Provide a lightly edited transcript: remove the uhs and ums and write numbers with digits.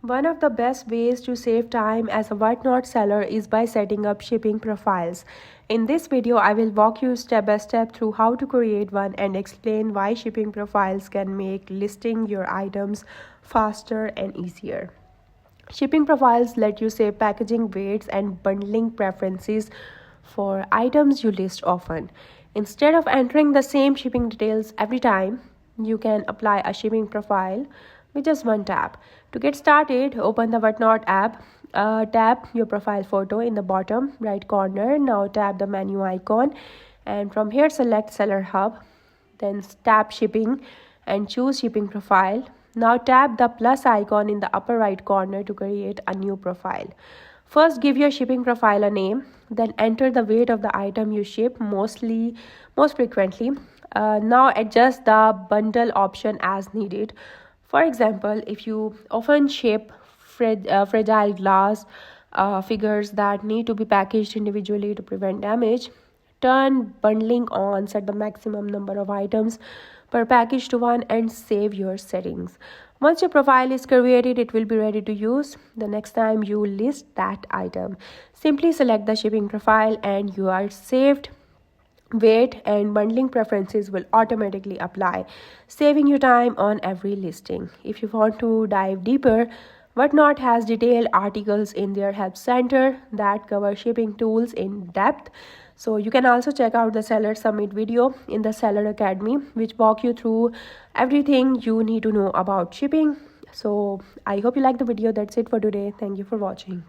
One of the best ways to save time as a whatnot seller is by setting up shipping profiles. In this video, I will walk you step by step through how to create one and explain why shipping profiles can make listing your items faster and easier. Shipping profiles let you save packaging weights and bundling preferences for items you list often. Instead of entering the same shipping details every time, you can apply a shipping profile with just one tap. To get started, open the Whatnot app. Tap your profile photo in the bottom right corner. Now tap the menu icon, and from here select Seller Hub. Then tap Shipping and choose Shipping Profile. Now tap the plus icon in the upper right corner to create a new profile. First, give your shipping profile a name, then enter the weight of the item you ship most frequently. Now adjust the bundle option as needed. For example, if you often ship fragile glass figures that need to be packaged individually to prevent damage, turn bundling on, set the maximum number of items per package to one, and save your settings. Once your profile is created, it will be ready to use the next time you list that item. Simply select the shipping profile and you are saved. Weight and bundling preferences will automatically apply, saving you time on every listing. If you want to dive deeper, Whatnot has detailed articles in their help center that cover shipping tools in depth. So you can also check out the Seller Summit video in the Seller Academy, which walk you through everything you need to know about shipping. So I hope you like the video. That's it for today. Thank you for watching.